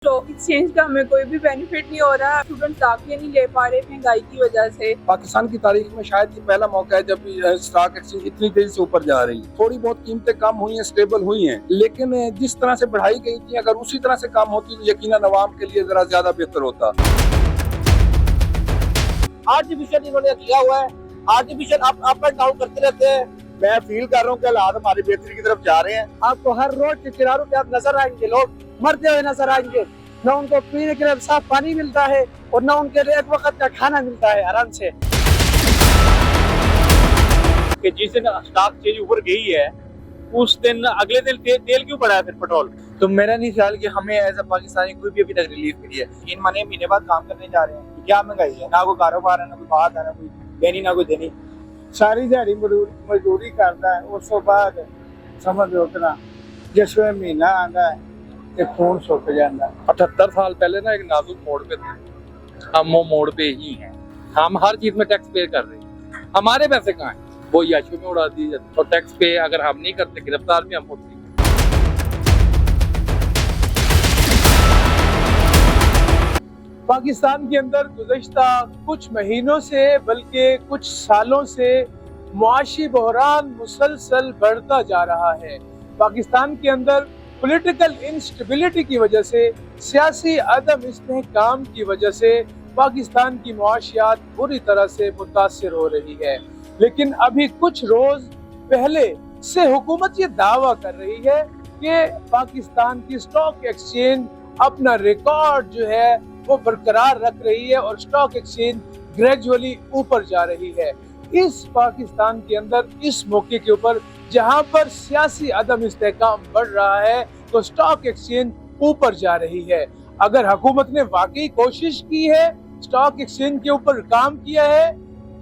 Stock exchange का हमें कोई भी बेनिफिट नहीं हो रहा। स्टूडेंट दाखिले नहीं ले पा रहे महंगाई की वजह से। पाकिस्तान की तारीख में शायद ये पहला मौका है जब स्टॉक एक्सचेंज इतनी तेजी से ऊपर जा रही है। थोड़ी बहुत कीमतें कम हुई हैं, स्टेबल हुई हैं, लेकिन जिस तरह से बढ़ाई गई थी अगर उसी तरह से कम होती तो यकीनन अवाम के लिए जरा ज्यादा बेहतर होता। आर्टिफिशियल इन्होंने किया हुआ है, आर्टिफिशियल अप एंड डाउन करते रहते हैं। मैं फील कर रहा हूँ कि हालात हमारी बेहतरी की तरफ जा रहे हैं। आपको हर रोड के किनारों पे आप नजर आएंगे, लोग मरते हुए नजर आएंगे। न उनको पीने के लिए साफ पानी मिलता है और न उनके लिए एक वक्त का खाना मिलता है आराम से। कि जिस दिन स्टॉक चेंज ऊपर गई है उस दिन अगले दिन तेल क्यों बढ़ा है फिर पेट्रोल। तो मेरा नहीं ख्याल कि हमें एज अ पाकिस्तानी कोई भी अभी तक रिलीफ मिली है। 3 महीने बाद काम करने जा रहे हैं, क्या महंगाई है, ना कोई कारोबार है, ना कोई बात है, ना कोई देनी ना कोई देनी। सारी दिहाड़ी मजदूरी करता है, उस बाद समझ लो उतना जिस वे महीना आता है ते खून सुक जाता है। 78 साल पहले ना एक नाजुक मोड़ पे थे, हम वो मोड़ पे ही हैं। हम हर चीज में टैक्स पे कर रहे हैं, हमारे पैसे कहाँ हैं? वो याशू में उड़ा दिए जाते। तो टैक्स पे अगर हम नहीं करते गिरफ्तार भी हम होते। पाकिस्तान के अंदर गुज़श्ता कुछ महीनों से बल्कि कुछ सालों से मुआशी बहरान मुसलसल बढ़ता जा रहा है। पाकिस्तान के अंदर पॉलिटिकल इंस्टेबिलिटी की वजह से, सियासी अदम इस्तेहकाम की वजह से पाकिस्तान की मुआशियात बुरी तरह से मुतासिर हो रही है। लेकिन अभी कुछ रोज पहले से हुकूमत ये दावा कर रही है कि पाकिस्तान की स्टॉक एक्सचेंज अपना रिकॉर्ड जो है वो बरकरार रख रही है और स्टॉक एक्सचेंज ग्रेजुअली ऊपर जा रही है। इस पाकिस्तान के अंदर इस मौके के ऊपर जहां पर सियासी अदम इस्तेहकाम बढ़ रहा है तो स्टॉक एक्सचेंज ऊपर जा रही है। अगर हुकूमत ने वाकई कोशिश की है, स्टॉक एक्सचेंज के ऊपर काम किया है,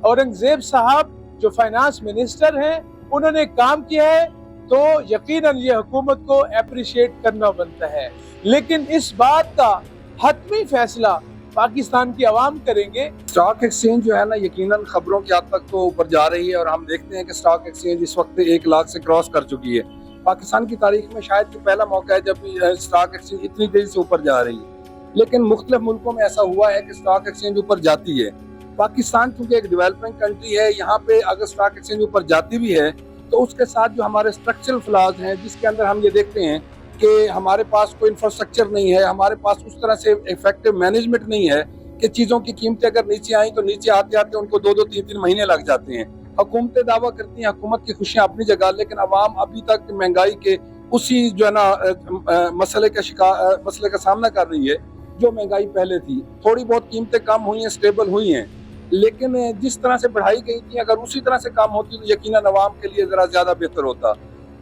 औरंगजेब साहब जो फाइनेंस मिनिस्टर हैं उन्होंने काम किया है, तो यकीनन ये हुकूमत को अप्रिशिएट करना बनता है। लेकिन इस बात का हतमी फैसला पाकिस्तान की आवाम करेंगे। स्टॉक एक्सचेंज जो है ना यकीनन खबरों की हद तक तो ऊपर जा रही है और हम देखते हैं कि स्टॉक एक्सचेंज इस वक्त 1 लाख से क्रॉस कर चुकी है। पाकिस्तान की तारीख में शायद ये पहला मौका है जब स्टॉक एक्सचेंज इतनी तेजी से ऊपर जा रही है। लेकिन मुख्तलिफ मुल्कों में ऐसा हुआ है कि स्टॉक एक्सचेंज ऊपर जाती है। पाकिस्तान क्योंकि एक डेवलपिंग कंट्री है, यहाँ पे अगर स्टॉक एक्सचेंज ऊपर जाती भी है तो उसके साथ जो हमारे स्ट्रक्चरल फ्लॉज हैं, जिसके अंदर हम ये देखते हैं कि हमारे पास कोई इंफ्रास्ट्रक्चर नहीं है, हमारे पास उस तरह से इफेक्टिव मैनेजमेंट नहीं है कि चीज़ों की कीमतें अगर नीचे आई तो नीचे आते आते उनको 2-2, 3-3 महीने लग जाते हैं। हुकूमतें दावा करती हैं, हुकूमत की खुशियाँ अपनी जगह, लेकिन अवाम अभी तक महंगाई के उसी जो है ना मसले का सामना कर रही है जो महंगाई पहले थी। थोड़ी बहुत कीमतें कम हुई हैं, स्टेबल हुई हैं, लेकिन जिस तरह से बढ़ाई गई थी अगर उसी तरह से कम होती तो यकीनन अवाम के लिए जरा ज्यादा बेहतर होता।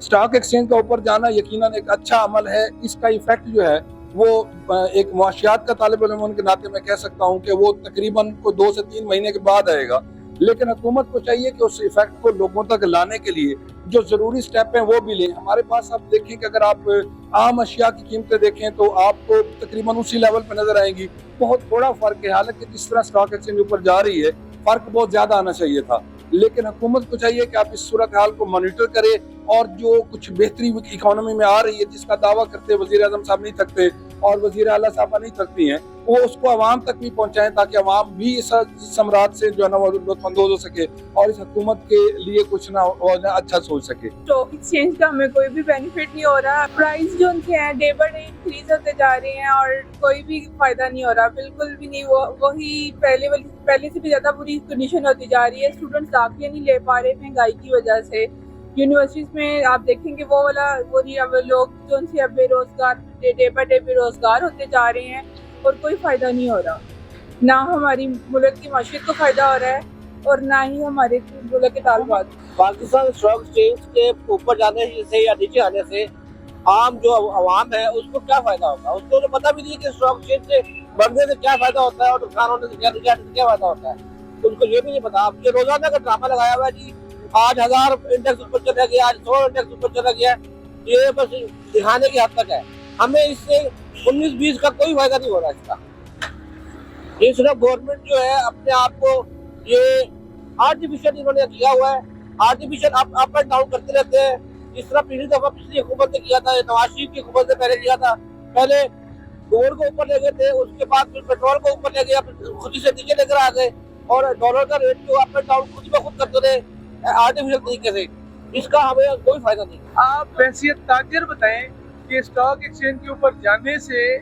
स्टॉक एक्सचेंज का ऊपर जाना यकीनन एक अच्छा अमल है। इसका इफेक्ट जो है वो एक मुआशियात का तालिब इल्म होने के नाते मैं कह सकता हूँ कि वो तकरीबन को 2 से 3 महीने के बाद आएगा। लेकिन हुकूमत को चाहिए कि उस इफेक्ट को लोगों तक लाने के लिए जो जरूरी स्टेप हैं वो भी लें। हमारे पास आप देखें कि अगर आप आम अशिया की कीमतें देखें तो आपको तकरीबन उसी लेवल पर नजर आएंगी। बहुत थोड़ा फर्क है, हालांकि जिस तरह स्टॉक एक्सचेंज ऊपर जा रही है फर्क बहुत ज्यादा आना चाहिए था। लेकिन हुकूमत को चाहिए कि आप इस सूरत हाल को मॉनिटर करें और जो कुछ बेहतरी इकोनॉमी में आ रही है जिसका दावा करते वजीर आजम साहब नहीं थकते और वजीर आला साहब नहीं थकती हैं, वो उसको अवाम तक भी पहुंचाएं ताकि अवाम भी इस सम्राट से जो है ना वो लुत्फानंदोज हो सके और इस हुकूमत के लिए कुछ ना अच्छा सोच सके। स्टॉक एक्सचेंज का हमें कोई भी बेनिफिट नहीं हो रहा। प्राइस जो उनके हैं डे बाय डे इंक्रीज होते जा रहे हैं और कोई भी फायदा नहीं हो रहा, बिल्कुल भी नहीं। वही पहले से भी ज्यादा बुरी कंडीशन होती जा रही है। स्टूडेंट्स दाखिले नहीं ले पा रहे महंगाई की वजह से। यूनिवर्सिटीज में आप देखेंगे वो लोग जो उनसे अब बेरोजगार डे बाय डे बेरोजगार होते जा रहे हैं और कोई फायदा नहीं हो रहा। ना हमारी मुल्क की माशियत को फायदा हो रहा है और ना ही हमारे मुल्क के ताल्लुकात। पाकिस्तान स्टॉक एक्सचेंज के ऊपर जाने से या नीचे आने से आम जो अवाम है उसको क्या फायदा होगा? उसको तो पता भी नहीं कि स्टॉक एक्सचेंज से बढ़ने से क्या फायदा होता है और नुकसान होने से क्या फायदा होता है। तो उनको ये भी नहीं पता। अब ये रोजाना का ड्रामा लगाया हुआ है जी, आज 1000 इंडेक्स ऊपर चला गया, आज 100 इंडेक्स ऊपर चला गया, ये बस दिखाने की हद तक है। हमें इससे 19-20 का कोई फायदा नहीं हो रहा इसका। ये सिर्फ गवर्नमेंट जो है अपने आप को ये आर्टिफिशियल इन्होंने किया हुआ है, आर्टिफिशियल अप एंड डाउन करते रहते हैं। जिस तरह पिछली दफा पिछली हुकूमत ने किया था, नवाज शरीफ की हुकूमत ने पहले किया था। पहले गोल्ड को ऊपर ले गए थे, उसके बाद फिर पेट्रोल को ऊपर ले गए, खुद ही से नीचे लेकर आ गए और डॉलर का रेट जो अप एंड डाउन खुद ब खुद करते रहे आर्टिफिशियल तरीके से। इसका हमें कोई फायदा नहीं। आप हैसियत ताजर बताएं कि स्टॉक एक्सचेंज के ऊपर जाने से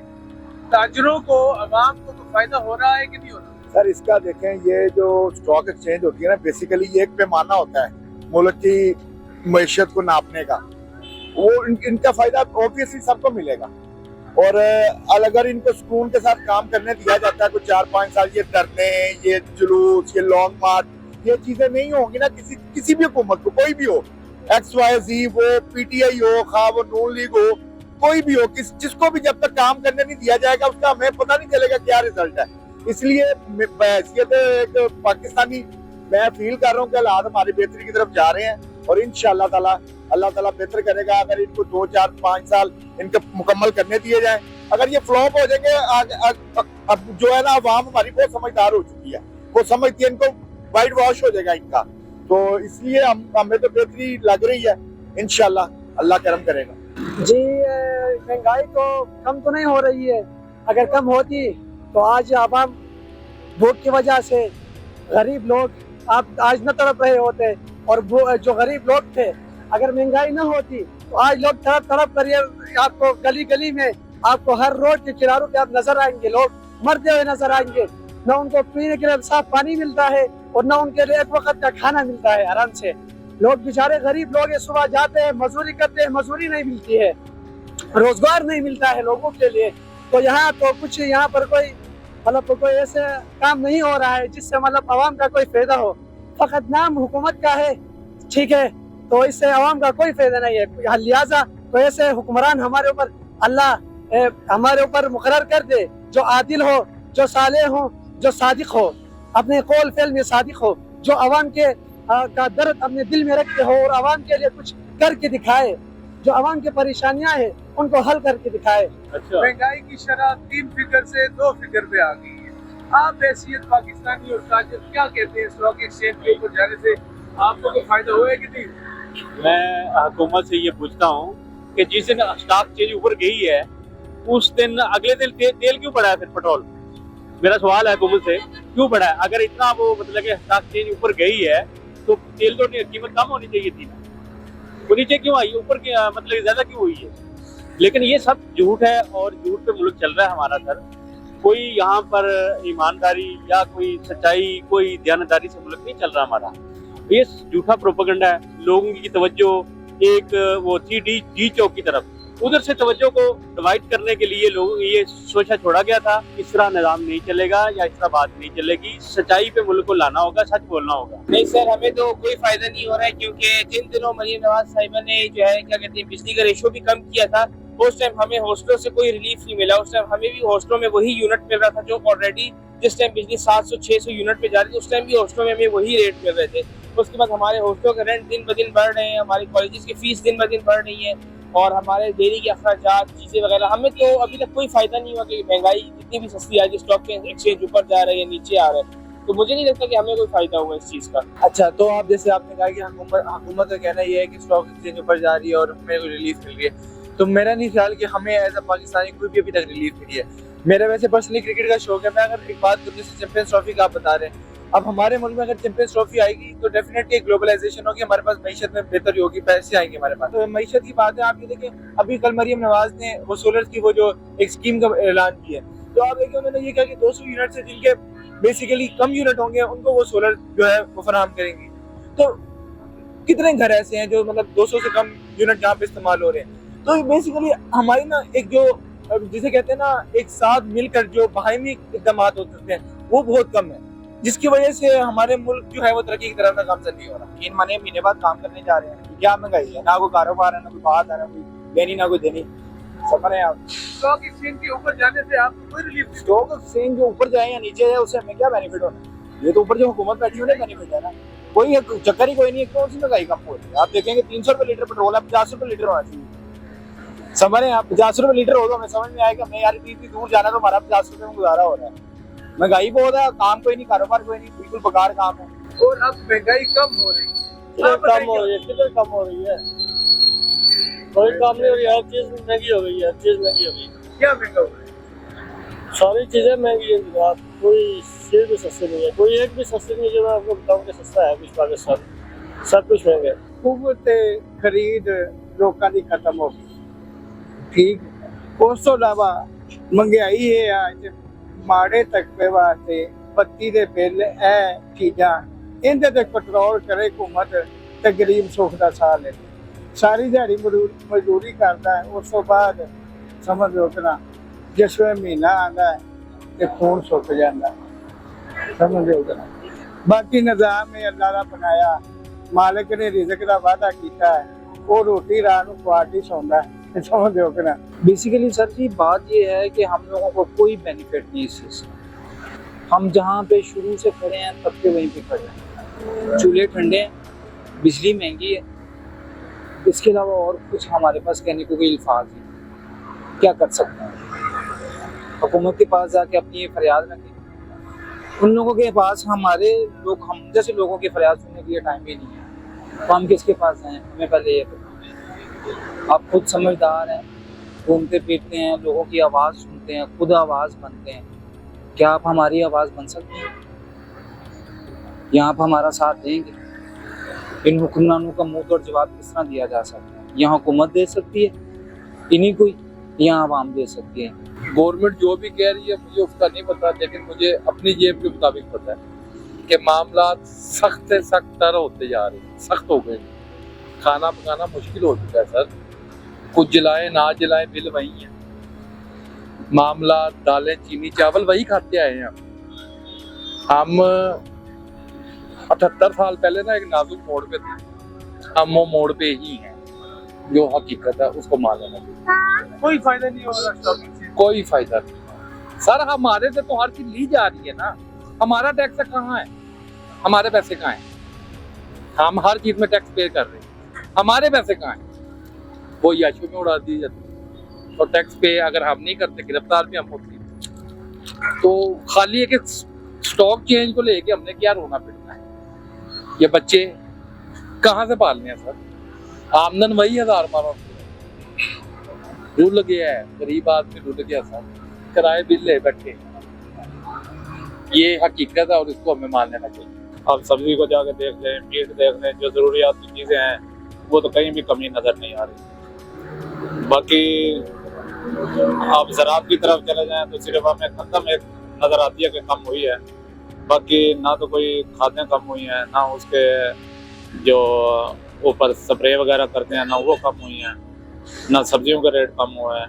ताजरों को, अवाम को तो फायदा हो रहा है कि नहीं हो रहा? सर इसका देखें, ये जो स्टॉक एक्सचेंज होती है ना, बेसिकली ये एक पैमाना होता है मुल्क की मैशियत को नापने का। वो इनका फायदा ऑब्वियसली सबको मिलेगा और अगर इनको सुकून के साथ काम करने दिया जाता है कुछ 4-5 साल, ये धरने, ये जुलूस, ये लॉन्ग मार्च, ये चीजें नहीं होंगी ना किसी भी हुकूमत को, कोई भी हो, XYZ, वो PTI हो, खा वो नून लीग हो, कोई भी हो, जिसको भी जब तक काम करने नहीं दिया जाएगा उसका हमें पता नहीं चलेगा क्या रिजल्ट है। इसलिए हैसियत एक पाकिस्तानी मैं फील कर रहा हूँ कि हालात हमारी बेहतरी की तरफ जा रहे हैं और इंशाअल्लाह ताला अल्लाह ताला बेहतर करेगा अगर इनको 2-4-5 साल इनके मुकम्मल करने दिए जाएं। अगर ये फ्लॉप हो जाएंगे, अब जो है ना अवाम हमारी बहुत समझदार हो चुकी है, वो समझती है इनको वाइट वॉश हो जाएगा इनका, तो इसलिए हमें तो बेहतरी लग रही है, इंशाल्लाह अल्लाह करम करेगा। जी महंगाई तो कम तो नहीं हो रही है, अगर कम होती तो आज आवाम भूख की वजह से गरीब लोग आप आज न तड़प रहे होते और वो जो गरीब लोग थे, अगर महंगाई न होती तो आज लोग तड़प तड़प कर आपको गली गली में आपको हर रोड के किनारों पे आप नजर आएंगे, लोग मरते हुए नजर आएंगे। न उनको पीने के लिए साफ पानी मिलता है और न उनके लिए एक वक्त का खाना मिलता है आराम से। लोग बेचारे गरीब लोग सुबह जाते हैं, मजदूरी करते हैं, मजदूरी नहीं मिलती है, रोजगार नहीं मिलता है लोगों के लिए। तो यहाँ तो कुछ यहाँ पर कोई मतलब कोई ऐसे काम नहीं हो रहा है जिससे मतलब आवाम का कोई फायदा हो, फकत नाम हुकूमत का है, ठीक है, तो इससे आवाम का कोई फायदा नहीं है। लिहाजा तो ऐसे हुक्मरान हमारे ऊपर अल्लाह हमारे ऊपर मुकर्रर कर दे जो आदिल हो, जो सालेह हो, जो सादिक हो, अपने कौल फेल में सादिक हो, जो आवाम के का दर्द अपने दिल में रखते हो और आवाम के लिए कुछ करके दिखाए, जो आवाम की परेशानियां हैं उनको हल करके दिखाए। अच्छा, महंगाई की शरह 3 फिगर से 2 फिगर पे आ गई है। आप हैसियत पाकिस्तानी और ताजर क्या कहते हैं, स्टॉक एक्सचेंज के ऊपर जाने से आपको कोई फायदा हुआ है कि नहीं? मैं हुकूमत से ये पूछता हूँ कि जिस दिन स्टॉक चेंज ऊपर गई है उस दिन अगले दिन तेल क्यों बढ़ा है फिर पेट्रोल? मेरा सवाल है हुकूमत से, क्यों बढ़ा है? अगर इतना वो मतलब कि स्टॉक चेंज ऊपर गई है तो तेल तो कीमत कम होनी चाहिए थी ना, वो नीचे क्यों आई, ऊपर की मतलब ज्यादा क्यों हुई है? लेकिन ये सब झूठ है और झूठ पे मुल्क चल रहा है हमारा सर। कोई यहाँ पर ईमानदारी या कोई सच्चाई, कोई दयानतदारी से मुल्क नहीं चल रहा हमारा। ये झूठा प्रोपेगेंडा है। लोगों की तवज्जो एक वो थी डी चौक की तरफ, उधर से तवज्जो को डिवाइड करने के लिए लोग ये सोचा छोड़ा गया था। इस तरह निजाम नहीं चलेगा या इस तरह बात नहीं चलेगी, सच्चाई पे मुल्क को लाना होगा, सच बोलना होगा। नहीं सर, हमें तो कोई फायदा नहीं हो रहा है, क्योंकि जिन दिनों मरीम नवाज साहिबा ने जो है क्या कहते हैं बिजली का रेशो भी कम किया था, उस टाइम हमें हॉस्टलों से कोई रिलीफ नहीं मिला। उस टाइम हमें भी हॉस्टलों में वही यूनिट मिल रहा था जो ऑलरेडी जिस टाइम बिजली 700-600 यूनिट पे जा रही थी, उस टाइम भी हॉस्टलों में हमें वही रेट मिल रहे थे। उसके बाद हमारे हॉस्टलों के रेंट दिन ब दिन बढ़ रहे हैं, हमारी कॉलेजेस की फीस दिन ब दिन बढ़ रही है और हमारे डेली के अखराजात, चीज़ें वगैरह। हमें तो अभी तक कोई फायदा नहीं हुआ कि महंगाई जितनी भी सस्ती आ गई, स्टॉक एक्सचेंज ऊपर जा रही है, नीचे आ रहा है, तो मुझे नहीं लगता कि हमें कोई फायदा हुआ इस चीज़ का। अच्छा, तो आप जैसे आपने कहा कि हुकूमत का कहना ये है कि स्टॉक एक्सचेंज ऊपर जा रही है और हमें कोई रिलीफ मिल रही है, तो मेरा नहीं ख्याल कि हमें एज अ पाकिस्तानी कोई भी अभी तक रिलीफ मिली है। मेरा वैसे पर्सनली क्रिकेट का शौक है। मैं अगर एक बात करूँ, जैसे चैंपियंस ट्रॉफी का आप बता रहे हैं, अब हमारे मुल्क में अगर चैंपियंस ट्रॉफी आएगी तो डेफिनेटली ग्लोबलाइजेशन होगी, हमारे पास मईशत में बेहतरी होगी, पैसे आएंगे हमारे पास। तो मईशत की बात है, आप ये देखें अभी कल मरीम नवाज ने वो सोलर की वो जो एक स्कीम का ऐलान किया, तो आप देखिए उन्होंने ये कहा कि 200 यूनिट से जिनके बेसिकली कम यूनिट होंगे उनको वो सोलर जो है वो फराहम करेंगी। तो कितने घर ऐसे हैं जो मतलब 200 से कम यूनिट जहाँ पे इस्तेमाल हो रहे हैं। तो बेसिकली हमारी ना एक जो जिसे कहते हैं ना एक साथ मिलकर जो बाहमी इक़दाम हो सकते हैं वो बहुत कम है, जिसकी वजह से हमारे मुल्क जो है वो तरक्की की तरफ नागामजन नहीं हो रहा। 3 महीने बाद काम करने जा रहे हैं, क्या महंगाई है, ना कोई कारोबार है, ना कोई बात है, ना कोई लेनी ना कोई देनी। समझ रहे हैं आप? स्टॉक एक्सचेंज के ऊपर जाने से आपको कोई रिलीफ नहीं? स्टॉक एक्सचेंज जो ऊपर जाए या नीचे जाए उससे हमें क्या बेनिफिट होना है? ये तो ऊपर जो हुकूमत बैठी है बेनिफिट है ना, कोई चक्कर ही कोई नहीं है। कौन सी महंगाई कम हो रही है? आप देखेंगे 300 रुपये लीटर पेट्रोल है, 50 रुपये लीटर होना चाहिए। समझ रहे हैं आप? 50 रुपये लीटर हो तो हमें समझ में आएगा, हमें यार इतनी दूर जाना तो हमारा 50 रुपये में गुजारा हो रहा है। महंगाई बहुत है, काम कोई नहीं, कारोबार कोई नहीं, बिल्कुल बेकार काम है। और अब महंगाई कम हो रही है, कम हो रही है, किधर कम हो रही है? कोई काम नहीं हो रही है, हर चीज महंगी हो गई है, हर चीज महंगी हो गई है। क्या महंगा हो रहा है? सारी चीजें महंगी है जनाब, कोई चीज भी सस्ती नहीं है, कोई एक भी सस्ती नहीं है। जो मैं आपको बताऊं कि सस्ता है कुछ पाकिस्तान, सब कुछ महंगा है। कुव्वत खरीद लोगों की खत्म हो गई, ठीक। उस तो इलावा महंगाई है आज माड़े तबके वास्ते बत्ती दे बिल है चीज़ां इनदे ते कंट्रोल करे हुकूमत ते गरीब सुख दा साह ले। सारी दिहाड़ी मजदूरी करता है, उस तो बाद समझ लो कि ना जिस वे महीना आता है तो खून सुक जाता है, समझ लो कि ना। बाकी निज़ाम है अल्लाह का बनाया, मालिक ने रिज़्क का वादा किया है, वो रोटी रात को खुआती सौंदा है, समझ लो कि ना। बेसिकली सर जी बात ये है कि हम लोगों को कोई बेनिफिट नहीं इस चीज़ से। हम जहाँ पे शुरू से खड़े हैं तब के वहीं पे खड़े हैं। चूल्हे ठंडे हैं, बिजली महंगी है, इसके अलावा और कुछ हमारे पास कहने को कोई अल्फाज नहीं। क्या कर सकते हैं? हुकूमत के पास जाके अपनी ये फरियाद रखें। उन लोगों के पास हमारे लोग, हम जैसे लोगों की फरियाद सुनने के लिए टाइम ही नहीं है, तो हम किसके पास जाएँ? हमें पहले ये बताएं। आप खुद समझदार हैं, घूमते फिरते हैं, लोगों की आवाज़ सुनते हैं, खुद आवाज़ बनते हैं। क्या आप हमारी आवाज़ बन सकते हैं? या आप हमारा साथ देंगे? इन हुक्मरानों का मुंह तोड़ जवाब किस तरह दिया जा सकता है? यहाँ हुकूमत दे सकती है इन्हीं को, या आवाम दे सकती है? गवर्नमेंट जो भी कह रही है मुझे उसका नहीं पता, लेकिन मुझे अपनी जेब के मुताबिक पता है कि मामला सख्त से सख्त तर होते जा रहे हैं, सख्त हो गए। खाना पकाना मुश्किल हो चुका है सर, कुछ जलाएं ना जलाएं बिल वही है। मामला दालें चीनी चावल वही खाते आए हैं हम 78 साल पहले ना एक नाजुक मोड़ पे थे, हम वो मोड़ पे ही हैं। जो हकीकत है उसको मान लेना चाहिए। कोई फायदा नहीं हो रहा स्टॉक एक्सचेंज, कोई फायदा नहीं सर, हमारे से तो हर चीज ली जा रही है ना। हमारा टैक्स कहाँ है? हमारे पैसे कहाँ हैं? हम हर चीज में टैक्स पे कर रहे हैं, हमारे पैसे कहाँ हैं? वो याशों में उड़ा दिए जाते हैं। और टैक्स पे अगर हम नहीं करते गिरफ्तार भी हम होते हैं। तो खाली एक स्टॉक चेंज को लेके हमने क्या रोना पिटना है? ये बच्चे कहाँ से पालने हैं सर? आमदन वही 1000-1200 रुल गया है, गरीब आदमी रुल गया सर, किराए बिल ले बैठे। ये हकीकत है और इसको हमें मान लेना चाहिए। आप सब्जी को जाकर देख लें, मीट देख लें, जो ज़रूरियात की चीज़ें हैं वो तो कहीं भी कमी नज़र नहीं आ रही। बाकी आप ज़राअत की तरफ चले जाएं तो सिर्फ हमें खत्म एक नज़र आती है कि कम हुई है, बाकी ना तो कोई खादें कम हुई हैं, ना उसके जो ऊपर स्प्रे वगैरह करते हैं ना वो कम हुई हैं, ना सब्जियों का रेट कम हुआ है।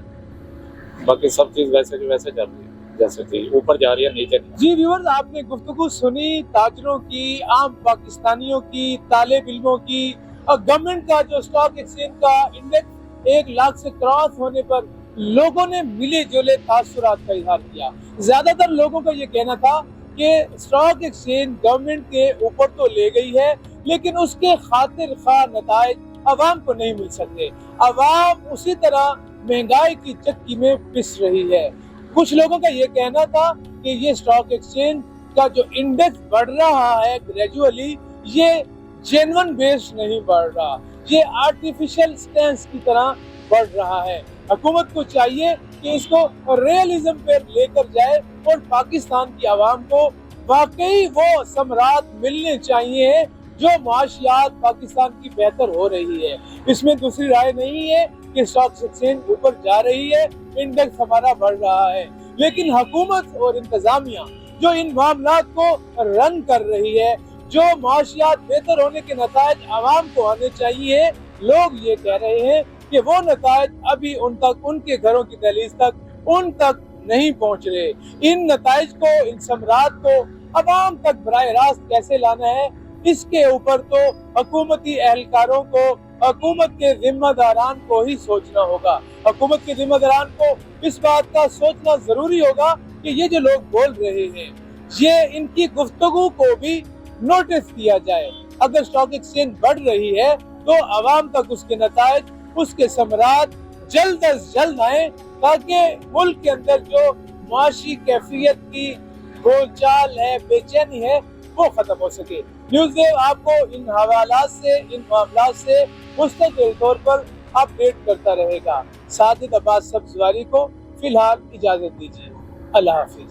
बाकी सब चीज़ वैसे की वैसे चल रही है, जैसे थी, ऊपर जा रही है नीचे नहीं। जी व्यूअर्स, आपने गुफ्तगू सुनी ताजरों की, आम पाकिस्तानियों की, तालिब इल्मों की। और गवर्नमेंट का जो स्टॉक एक्सचेंज का इंडेक्स 1 लाख से क्रॉस होने पर लोगों ने मिले जुले तासुरात का इजहार किया। ज्यादातर लोगों का ये कहना था कि स्टॉक एक्सचेंज गवर्नमेंट के ऊपर तो ले गई है, लेकिन उसके खातिर खा नताइज अवाम को नहीं मिल सकते। अवाम उसी तरह महंगाई की चक्की में पिस रही है। कुछ लोगों का ये कहना था कि ये स्टॉक एक्सचेंज का जो इंडेक्स बढ़ रहा है ग्रेजुअली, ये जेन्युइन बेस नहीं बढ़ रहा, ये आर्टिफिशियल स्टैंस की तरह बढ़ रहा है। हुकूमत को चाहिए कि इसको रियलिज्म पे लेकर जाए और पाकिस्तान की आवाम को वाकई वो समरात मिलने चाहिए जो माशियात पाकिस्तान की बेहतर हो रही है। इसमें दूसरी राय नहीं है कि स्टॉक एक्सचेंज ऊपर जा रही है, इंडेक्स हमारा बढ़ रहा है, लेकिन हुकूमत और इंतजामिया जो इन मामलात को रन कर रही है, जो माशियात बेहतर होने के नतायज आवाम को आने चाहिए, लोग ये कह रहे हैं कि वो नतायज अभी उन तक, उनके घरों की दहलीज तक उन तक नहीं पहुंच रहे। इन नतायज को, इन समरात को आवाम तक बराह रास्त कैसे लाना है, इसके ऊपर तो हुकूमती एहलकारों को, हुकूमत के जिम्मेदारान को ही सोचना होगा। हुकूमत के जिम्मेदारान को इस बात का सोचना जरूरी होगा कि ये जो लोग बोल रहे हैं, ये इनकी गुफ्तगू को भी नोटिस किया जाए। अगर स्टॉक एक्सचेंज बढ़ रही है तो आवाम तक उसके नतायज, उसके समरात जल्द अज जल्द आए, ताकि मुल्क के अंदर जो माशी कैफियत की बोलचाल है, बेचैनी है, वो खत्म हो सके। न्यूज़ वेव आपको इन हवालात से, इन मामलात से मुस्तकिल तौर पर अपडेट करता रहेगा। साजिद अब्बास सब्जवारी को फिलहाल इजाजत दीजिए। अल्लाह हाफिज।